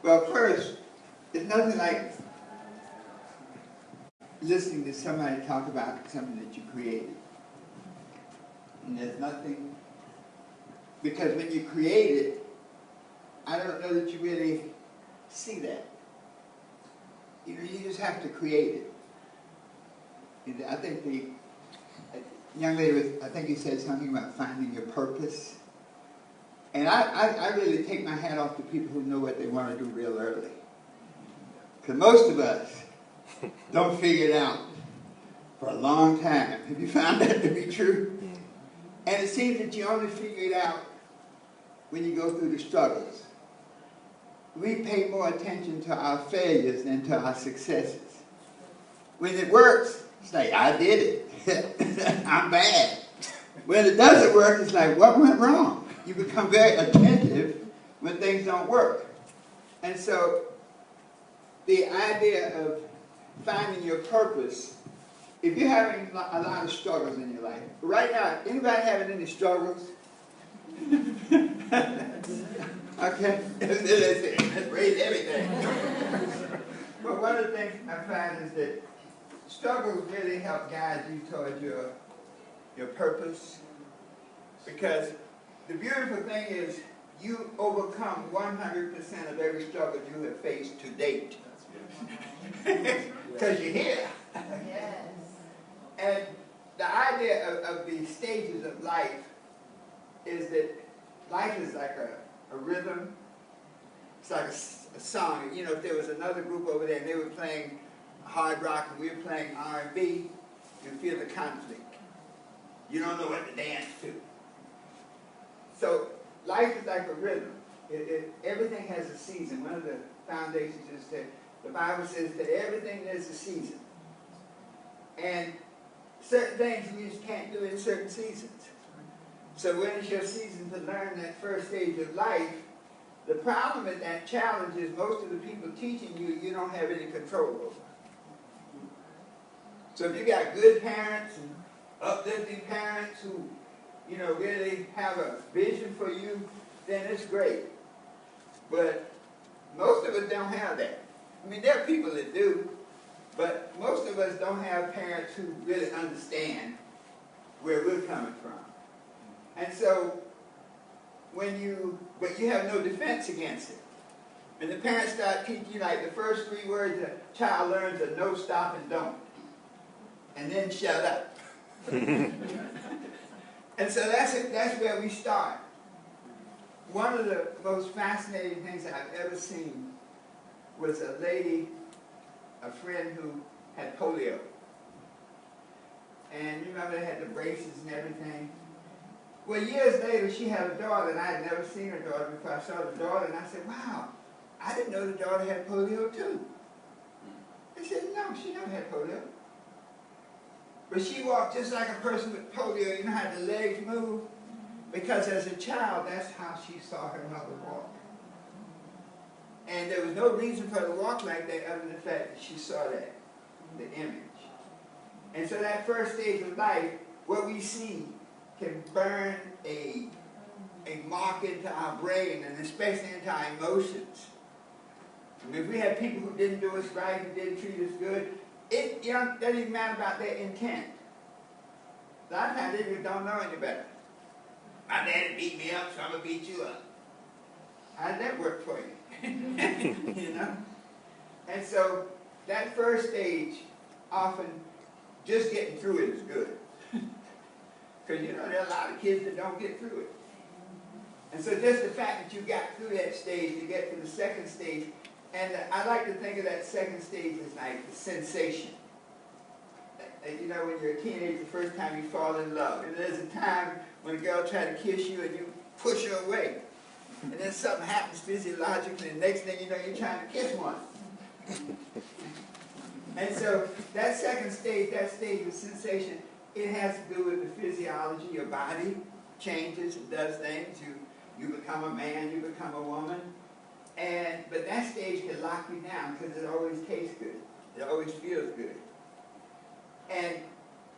Well, first, it's nothing like listening to somebody talk about something that you created. And there's nothing, because when you create it, I don't know that you really see that. You know, you just have to create it. I think the young lady was, I think you said something about finding your purpose. And I really take my hat off to people who know what they want to do real early. Because most of us don't figure it out for a long time. Have you found that to be true? And it seems that you only figure it out when you go through the struggles. We pay more attention to our failures than to our successes. When it works, it's like, I did it. I'm bad. When it doesn't work, it's like, what went wrong? You become very attentive when things don't work. And so, the idea of finding your purpose, if you're having a lot of struggles in your life, right now, anybody having any struggles? Okay, let's raise everything. But one of the things I find is that struggles really help guide you toward your purpose. Because the beautiful thing is you overcome 100% of every struggle you have faced to date. Because you're here. Yes. And the idea of the stages of life is that life is like a rhythm. It's like a song. You know, if there was another group over there and they were playing hard rock and we were playing R&B, you feel the conflict. You don't know what to dance to. So life is like a rhythm. Everything has a season. One of the foundations is that the Bible says that everything there's a season. And certain things you just can't do in certain seasons. So when it's your season to learn that first stage of life, the problem with that challenge is most of the people teaching you, you don't have any control over. So if you got good parents and uplifting parents who, you know, really have a vision for you, then it's great. But most of us don't have that. I mean, there are people that do, but most of us don't have parents who really understand where we're coming from. And so, but you have no defense against it. And the parents start teaching you, like, the first 3 words a child learns are no, stop, and don't. And then shut up. And so that's where we start. One of the most fascinating things I've ever seen was a lady, a friend who had polio. And you remember they had the braces and everything. Well, years later, she had a daughter, and I had never seen her daughter before. I saw the daughter, and I said, wow, I didn't know the daughter had polio, too. They said, no, she never had polio. But she walked just like a person with polio. You know how the legs move? Because as a child, that's how she saw her mother walk. And there was no reason for her to walk like that other than the fact that she saw that, the image. And so that first stage of life, what we see can burn a mark into our brain, and especially into our emotions. I mean, if we had people who didn't do us right, who didn't treat us good, it doesn't even matter about their intent. A lot of times they just don't know any better. My daddy beat me up, so I'm going to beat you up. How did that work for you? You know? And so that first stage, often just getting through it is good. Because, you know, there are a lot of kids that don't get through it. And so just the fact that you got through that stage, you get to the second stage, and I like to think of that second stage as like the sensation. You know, when you're a teenager, the first time you fall in love. And there's a time when a girl tries to kiss you and you push her away. And then something happens physiologically, and the next thing you know, you're trying to kiss one. And so that second stage, that stage of sensation, it has to do with the physiology. Your body changes and does things. You become a man, you become a woman. But that stage can lock you down because it always tastes good. It always feels good. And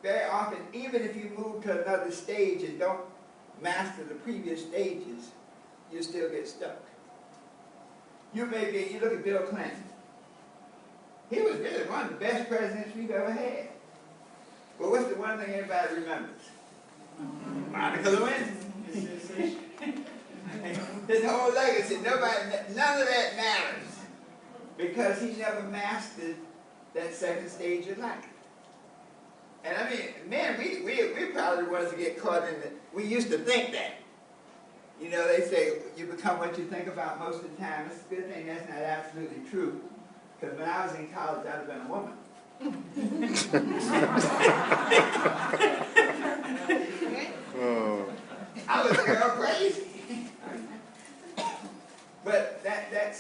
very often, even if you move to another stage and don't master the previous stages, you still get stuck. You look at Bill Clinton. He was really one of the best presidents we've ever had. But what's the one thing everybody remembers? Monica Lewinsky. His whole legacy, none of that matters. Because he never mastered that second stage of life. And I mean, man, we probably the ones to get caught in it. We used to think that. You know, they say you become what you think about most of the time. It's a good thing that's not absolutely true. Because when I was in college, I'd have been a woman. I was girl crazy. But that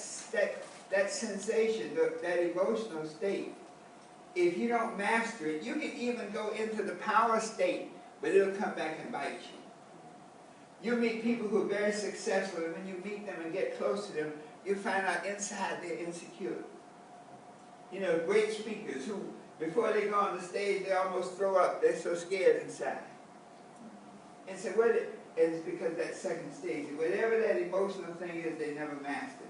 sensation, that emotional state, if you don't master it, you can even go into the power state, but it'll come back and bite you. You meet people who are very successful, and when you meet them and get close to them, you find out inside they're insecure. You know, great speakers who, before they go on the stage, they almost throw up. They're so scared inside. And so it's because that second stage, whatever that emotional thing is, they never mastered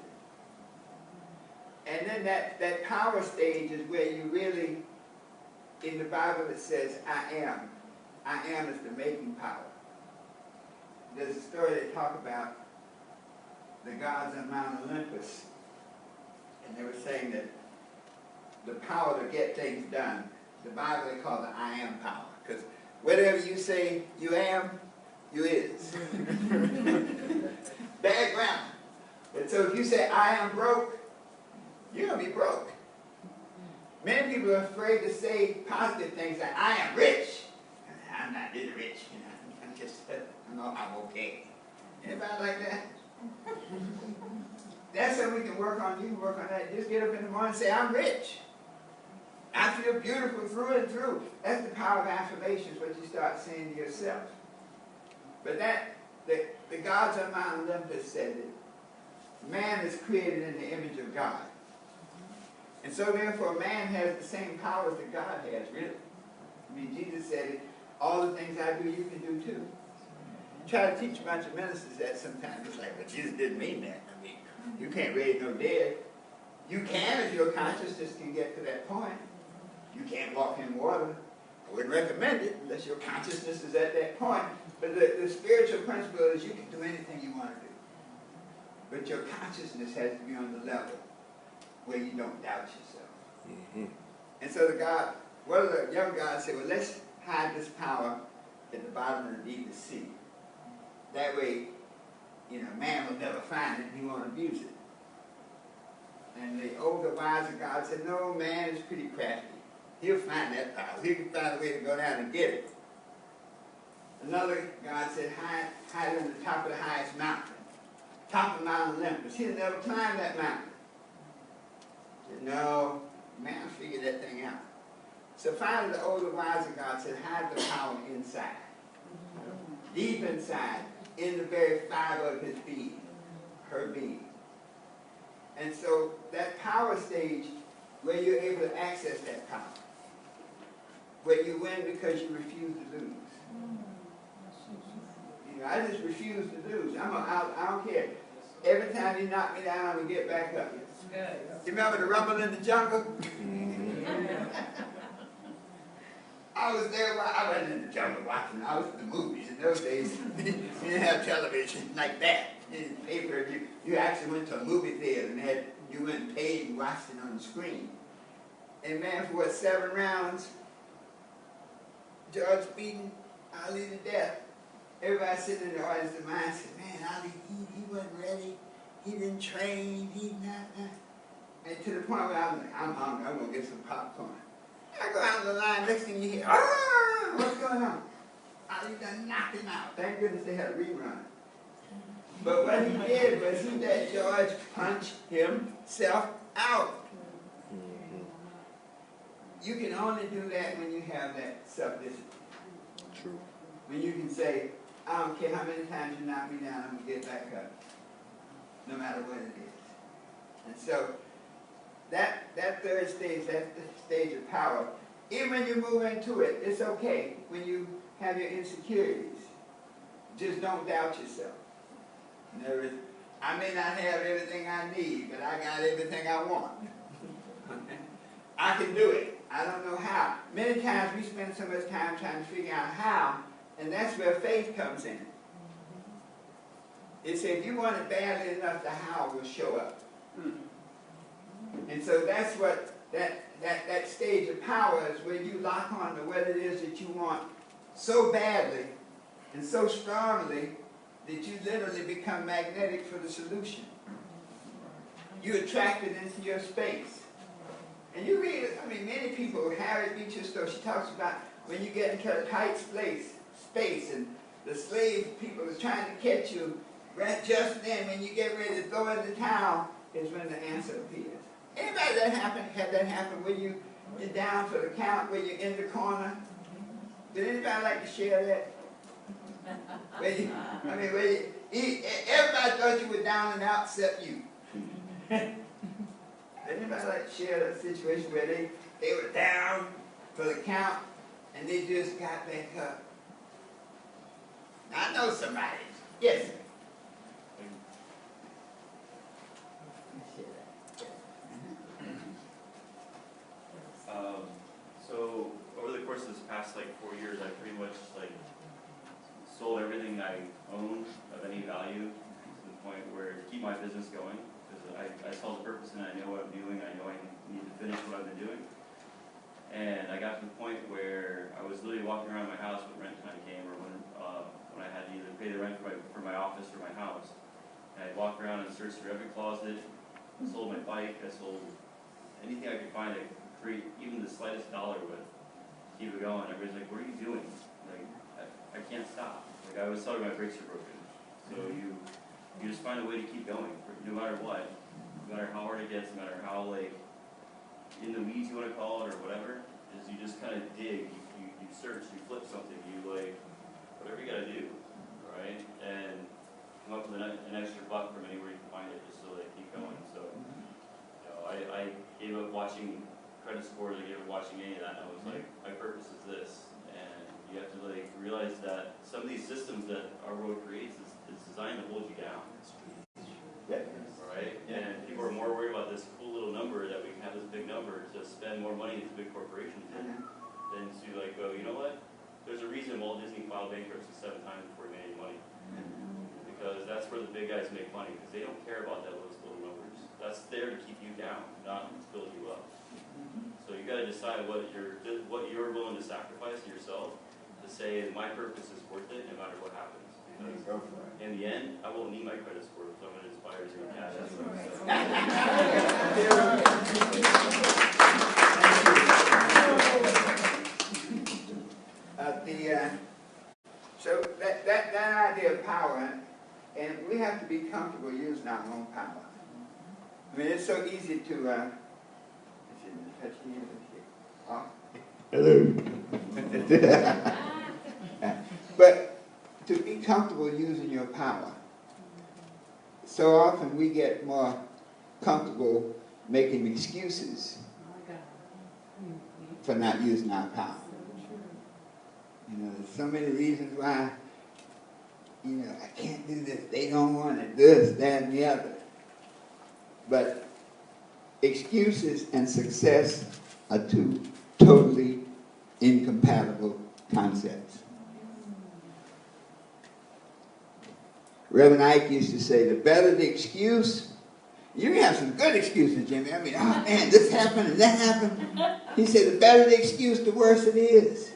it. And then that power stage is where you really, in the Bible it says, I am. I am is the making power. There's a story they talk about the gods on Mount Olympus. And they were saying that the power to get things done, the Bible they call the I am power. Because whatever you say you am, you is. Bad grammar. And so if you say I am broke, you're going to be broke. Many people are afraid to say positive things like I am rich. I'm not really rich. You know, I'm just, I'm okay. Anybody like that? That's something we can work on. You can work on that. Just get up in the morning and say, I'm rich. I feel beautiful through and through. That's the power of affirmations, what you start saying to yourself. But the gods on Mount Olympus said that man is created in the image of God. And so therefore man has the same powers that God has, really. I mean, Jesus said it, all the things I do, you can do too. Try to teach a bunch of ministers that sometimes. It's like, but Jesus didn't mean that. I mean, you can't raise no dead. You can if your consciousness can get to that point. You can't walk in water. I wouldn't recommend it unless your consciousness is at that point. But the spiritual principle is you can do anything you want to do. But your consciousness has to be on the level where you don't doubt yourself. Mm-hmm. And so one of the young gods said, well, let's hide this power at the bottom of the deepest sea. That way, you know, man will never find it and he won't abuse it. And the older, wiser God said, no, man is pretty crafty. He'll find that power. He can find a way to go down and get it. Another God said, hide it on the top of the highest mountain. Top of Mount Olympus. He'll never climb that mountain. He said, no, man figured that thing out. So finally the older, wiser God said, hide the power inside. Deep inside, in the very fiber of his being, her being. And so that power stage where you're able to access that power, where you win because you refuse to lose. You know, I just refuse to lose. I don't care. Every time you knock me down, I'm going to get back up. You remember the rumble in the jungle? I was there, I wasn't in the jungle watching, I was in the movies. In those days, you didn't have television like that. In paper, you actually went to a movie theater and you went and paid and watched it on the screen. And man, for 7 rounds, George beating Ali to death. Everybody sitting in the audience of mine said, man, Ali, he wasn't ready. He didn't train. He not. And to the point where I'm hungry. I'm going to get some popcorn. I go out the line, next thing you hear, ah, what's going on? Ali done knocked him out. Thank goodness they had a rerun. But what he did was he let George punch himself out. You can only do that when you have that self-discipline. True. When you can say, I don't care how many times you knock me down, I'm going to get back up. No matter what it is. And so, that third stage, that stage of power, even when you move into it, it's okay when you have your insecurities. Just don't doubt yourself. In other words, I may not have everything I need, but I got everything I want. I can do it. I don't know how. Many times we spend so much time trying to figure out how, and that's where faith comes in. It's if you want it badly enough, the how will show up. And so that's what that stage of power is, where you lock on to what it is that you want so badly and so strongly that you literally become magnetic for the solution. You attract it into your space. And you read, I mean, many people, Harriet Beecher Stowe, she talks about when you get into a tight space and the slave people are trying to catch you, right just then when you get ready to throw in the towel is when the answer appears. Anybody that had that happen where you're down for the count, where you're in the corner? Did anybody like to share that? Everybody thought you were down and out except you. Anybody like to share that situation where they were down for the count and they just got back up? I know somebody. Yes, sir. So over the course of this past 4 years, I pretty much sold everything I owned of any value to the point where to keep my business going, because I saw the purpose and I know what I'm doing. I know I need to finish what I've been doing. And I got to the point where I was literally walking around my house when rent time came, or when I had to either pay the rent for my office or my house. And I'd walk around and search through every closet. I sold my bike. I sold anything I could find that could create even the slightest dollar with. Keep it going. Everybody's like, "What are you doing?" I can't stop. I was telling my brakes are broken. So you just find a way to keep going, no matter what, no matter how hard it gets, no matter how in the weeds you want to call it or whatever. Is you just kind of dig, you search, you flip something, you whatever you got to do, right? And come up with an extra buck from anywhere you can find it, just so they keep going. So I gave up watching credit scores. I gave up watching any of that. And I was like, my purpose is this. And you have to realize that some of these systems that our world creates is designed to hold you down. Right? And people are more worried about this cool little number, that we can have this big number to spend more money into big corporations than to go, you know what? There's a reason Walt Disney filed bankruptcy 7 times before he made any money. Because that's where the big guys make money, because they don't care about those little numbers. That's there to keep you down, not to build you up. So you got to decide what you're willing to sacrifice to yourself to say, my purpose is worth it no matter what happens. Because in the end, I won't need my credit score, so I'm going to inspire you in cash. So that idea of power, and we have to be comfortable using our own power. I mean, it's so easy to hello. But to be comfortable using your power, so often we get more comfortable making excuses for not using our power. There's so many reasons why, I can't do this, they don't want it, this, that, and the other. But excuses and success are two totally incompatible concepts. Reverend Ike used to say, the better the excuse, you can have some good excuses, Jimmy. I mean, oh man, this happened and that happened. He said, the better the excuse, the worse it is.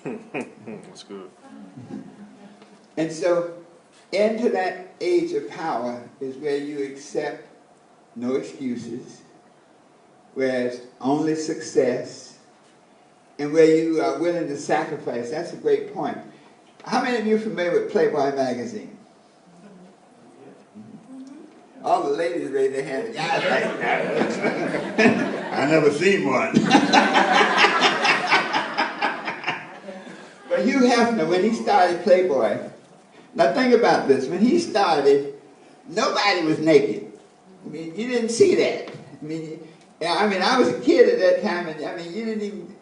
That's good. And so, into that age of power is where you accept no excuses, whereas only success, and where you are willing to sacrifice. That's a great point. How many of you are familiar with Playboy magazine? All the ladies raise their hands. I never seen one. But Hugh Hefner, when he started Playboy, now think about this. When he started, nobody was naked. I mean, you didn't see that. I mean, I was a kid at that time, and you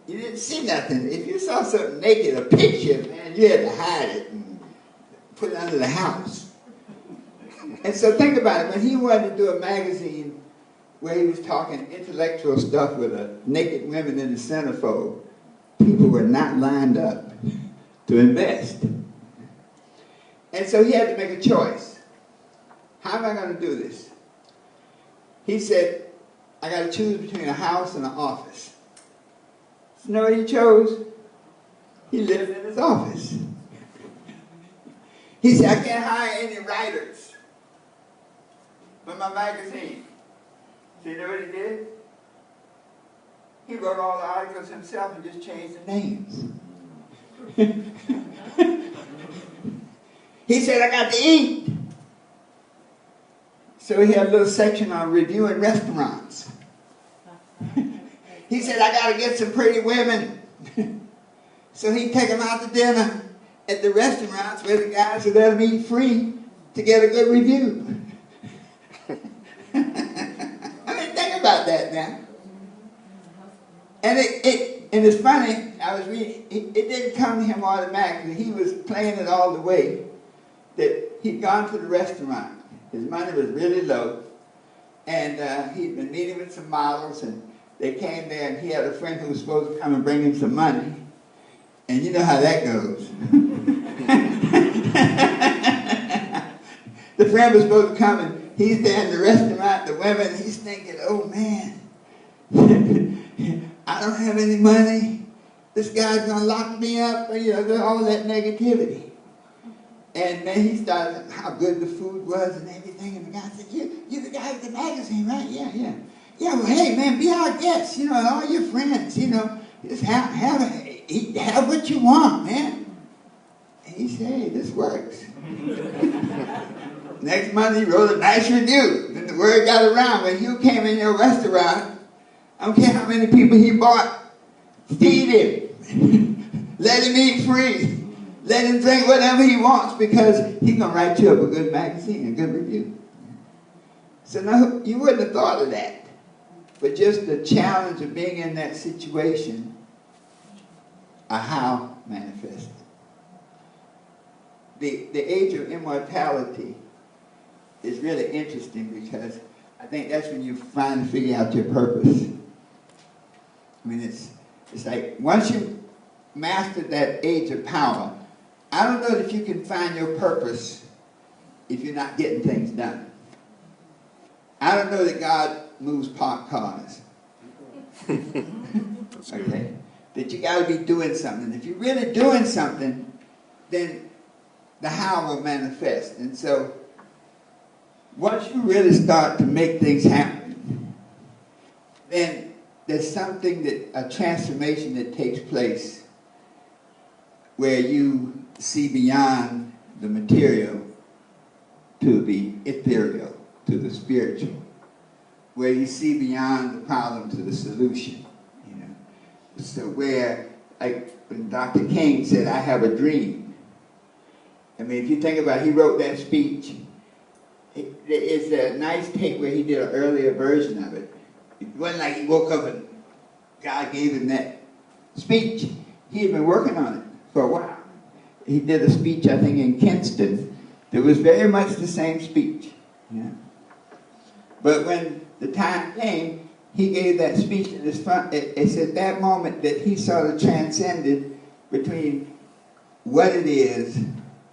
didn't see nothing. If you saw something naked, a picture, man, you had to hide it and put it under the house. And so think about it, when he wanted to do a magazine where he was talking intellectual stuff with naked women in the centerfold, people were not lined up to invest. And so he had to make a choice. How am I going to do this? He said, I got to choose between a house and an office. You know what he chose? He lived in his office. He said, I can't hire any writers for my magazine. So you know what he did? He wrote all the articles himself and just changed the names. He said, I got to eat. So he had a little section on reviewing restaurants. He said, I got to get some pretty women. So he'd take them out to dinner at the restaurants where the guys would let them eat free to get a good review. I mean, think about that now. And it's funny, I was reading, it didn't come to him automatically. He was playing it all the way that he'd gone to the restaurant. His money was really low, and he'd been meeting with some models, and they came there, and he had a friend who was supposed to come and bring him some money. And you know how that goes. The friend was supposed to come, and he's there in the restaurant, the women, and he's thinking, oh man, I don't have any money. This guy's going to lock me up, you know, all that negativity. And then he started how good the food was and everything. And the guy said, you're the guy with the magazine, right? Yeah, yeah. Yeah, well, hey, man, be our guest, you know, and all your friends, you know. Just have what you want, man. And he said, hey, this works. Next month, he wrote a nice review. Then the word got around. When Hugh came in your restaurant, I don't care how many people he bought, feed him. Let him eat free. Let him drink whatever he wants, because he's going to write you up a good magazine, a good review. So now, you wouldn't have thought of that. But just the challenge of being in that situation, a how manifested. The age of immortality is really interesting, because I think that's when you finally figure out your purpose. I mean, it's like once you master that age of power, I don't know if you can find your purpose if you're not getting things done. I don't know that God moves parked cars. Okay? That you got to be doing something. If you're really doing something, then the how will manifest. And so, once you really start to make things happen, then there's something a transformation that takes place where you see beyond the material to the ethereal, to the spiritual, where you see beyond the problem to the solution, you know. So where, like when Dr. King said, I have a dream. I mean, if you think about it, he wrote that speech. It's a nice tape where he did an earlier version of it. It wasn't like he woke up and God gave him that speech. He had been working on it for a while. He did a speech, I think, in Kinston that was very much the same speech. Yeah. But when the time came, he gave that speech in his front. It's at that moment that he sort of transcended between what it is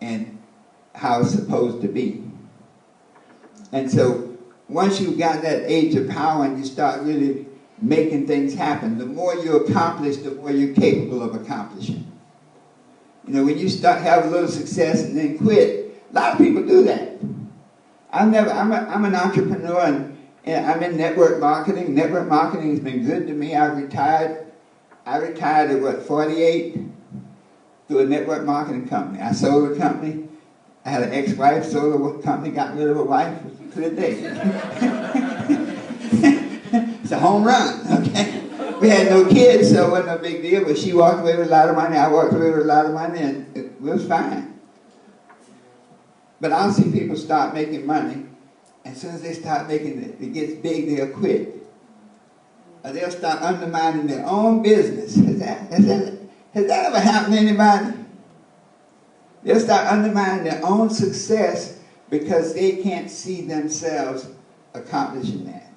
and how it's supposed to be. And so once you've got that age of power and you start really making things happen, the more you accomplish, the more you're capable of accomplishing. You know, when you start have a little success and then quit, a lot of people do that. I'm an entrepreneur, and I'm in network marketing. Network marketing has been good to me. I retired at what, 48? Through a network marketing company. I sold a company. I had an ex-wife, sold a company, got rid of a wife. It was a good day. It's a home run, okay? We had no kids, so it wasn't a big deal, but she walked away with a lot of money, I walked away with a lot of money, and it was fine. But I'll see people start making money, and as soon as they start making it gets big, they'll quit. Or they'll start undermining their own business. Has that ever happened to anybody? They'll start undermining their own success because they can't see themselves accomplishing that.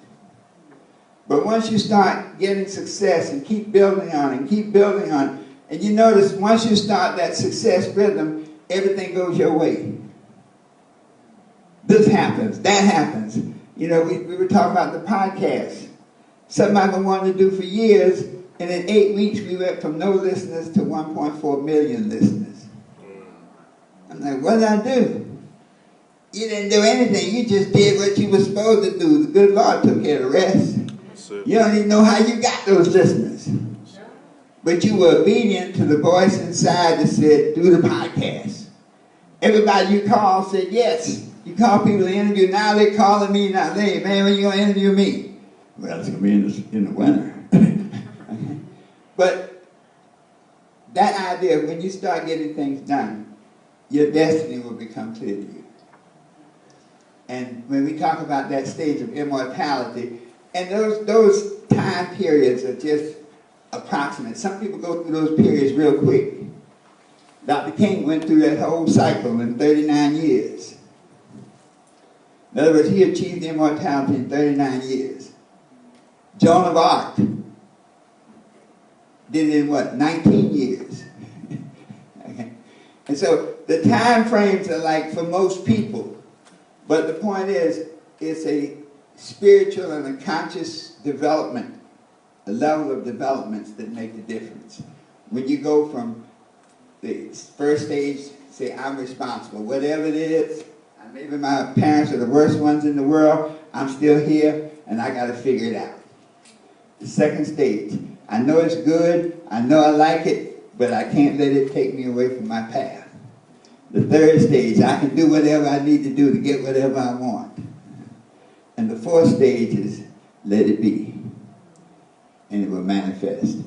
But once you start getting success and keep building on it and keep building on it, and you notice once you start that success rhythm, everything goes your way. This happens, that happens. You know, we were talking about the podcast. Something I've been wanting to do for years, and in 8 weeks we went from no listeners to 1.4 million listeners. I'm like, what did I do? You didn't do anything. You just did what you were supposed to do. The good Lord took care of the rest. You don't even know how you got those listeners. But you were obedient to the voice inside that said, do the podcast. Everybody you called said yes. You call people to interview. Now they're calling me now. Hey, man, when you going to interview me? Well, it's going to be in the winter. Okay. But that idea, when you start getting things done, your destiny will become clear to you. And when we talk about that stage of immortality, and those time periods are just approximate. Some people go through those periods real quick. Dr. King went through that whole cycle in 39 years. In other words, he achieved immortality in 39 years. Joan of Arc did it in what, 19 years? Okay. And so the time frames are like for most people. But the point is, it's a spiritual and a conscious development, the level of developments that make the difference. When you go from the first stage, say, I'm responsible, whatever it is, maybe my parents are the worst ones in the world, I'm still here, and I got to figure it out. The second stage, I know it's good, I know I like it, but I can't let it take me away from my path. The third stage, I can do whatever I need to do to get whatever I want. And the fourth stage is let it be, and it will manifest.